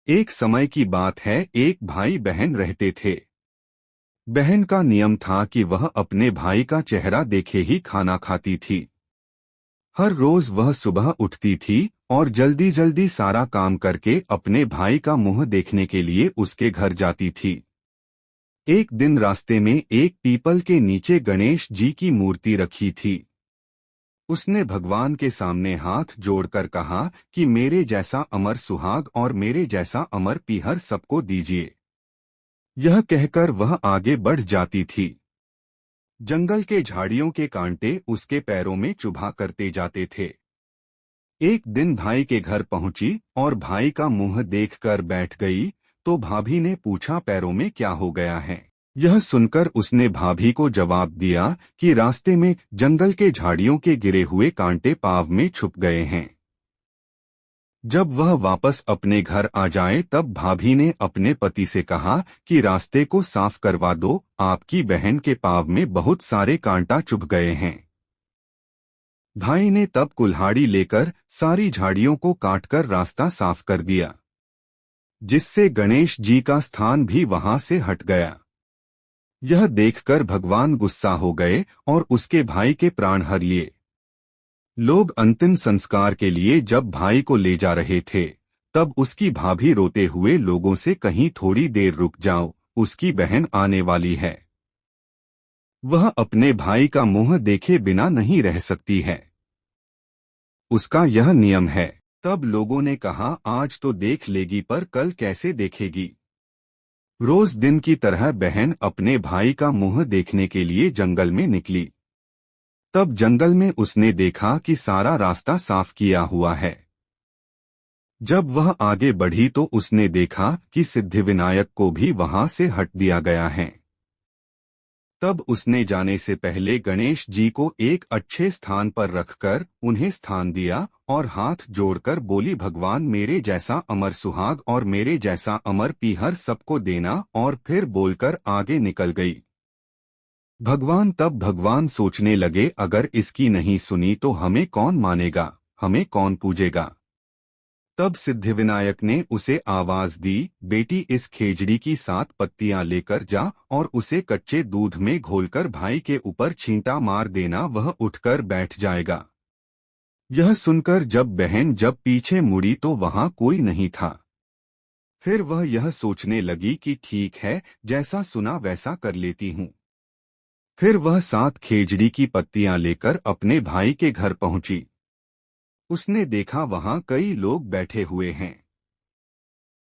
एक समय की बात है, एक भाई बहन रहते थे। बहन का नियम था कि वह अपने भाई का चेहरा देखे ही खाना खाती थी। हर रोज वह सुबह उठती थी और जल्दी जल्दी सारा काम करके अपने भाई का मुंह देखने के लिए उसके घर जाती थी। एक दिन रास्ते में एक पीपल के नीचे गणेश जी की मूर्ति रखी थी। उसने भगवान के सामने हाथ जोड़कर कहा कि मेरे जैसा अमर सुहाग और मेरे जैसा अमर पीहर सबको दीजिए। यह कहकर वह आगे बढ़ जाती थी। जंगल के झाड़ियों के कांटे उसके पैरों में चुभा करते जाते थे। एक दिन भाई के घर पहुंची और भाई का मुंह देखकर बैठ गई, तो भाभी ने पूछा, पैरों में क्या हो गया है? यह सुनकर उसने भाभी को जवाब दिया कि रास्ते में जंगल के झाड़ियों के गिरे हुए कांटे पाँव में छुप गए हैं। जब वह वापस अपने घर आ जाए तब भाभी ने अपने पति से कहा कि रास्ते को साफ करवा दो, आपकी बहन के पाँव में बहुत सारे कांटा चुभ गए हैं। भाई ने तब कुल्हाड़ी लेकर सारी झाड़ियों को काटकर रास्ता साफ कर दिया, जिससे गणेश जी का स्थान भी वहां से हट गया। यह देखकर भगवान गुस्सा हो गए और उसके भाई के प्राण हर लिए। लोग अंतिम संस्कार के लिए जब भाई को ले जा रहे थे, तब उसकी भाभी रोते हुए लोगों से, कहीं थोड़ी देर रुक जाओ, उसकी बहन आने वाली है। वह अपने भाई का मुंह देखे बिना नहीं रह सकती है, उसका यह नियम है। तब लोगों ने कहा, आज तो देख लेगी पर कल कैसे देखेगी। रोज दिन की तरह बहन अपने भाई का मुंह देखने के लिए जंगल में निकली। तब जंगल में उसने देखा कि सारा रास्ता साफ किया हुआ है। जब वह आगे बढ़ी तो उसने देखा कि सिद्धिविनायक को भी वहां से हट दिया गया है। तब उसने जाने से पहले गणेश जी को एक अच्छे स्थान पर रखकर उन्हें स्थान दिया और हाथ जोड़कर बोली, भगवान मेरे जैसा अमर सुहाग और मेरे जैसा अमर पीहर सबको देना, और फिर बोलकर आगे निकल गई। भगवान सोचने लगे, अगर इसकी नहीं सुनी तो हमें कौन मानेगा, हमें कौन पूजेगा। तब सिद्धिविनायक ने उसे आवाज दी, बेटी इस खेजड़ी की 7 पत्तियां लेकर जा और उसे कच्चे दूध में घोलकर भाई के ऊपर छींटा मार देना, वह उठकर बैठ जाएगा। यह सुनकर जब बहन पीछे मुड़ी तो वहां कोई नहीं था। फिर वह यह सोचने लगी कि ठीक है, जैसा सुना वैसा कर लेती हूँ। फिर वह 7 खेजड़ी की पत्तियां लेकर अपने भाई के घर पहुंची। उसने देखा वहां कई लोग बैठे हुए हैं।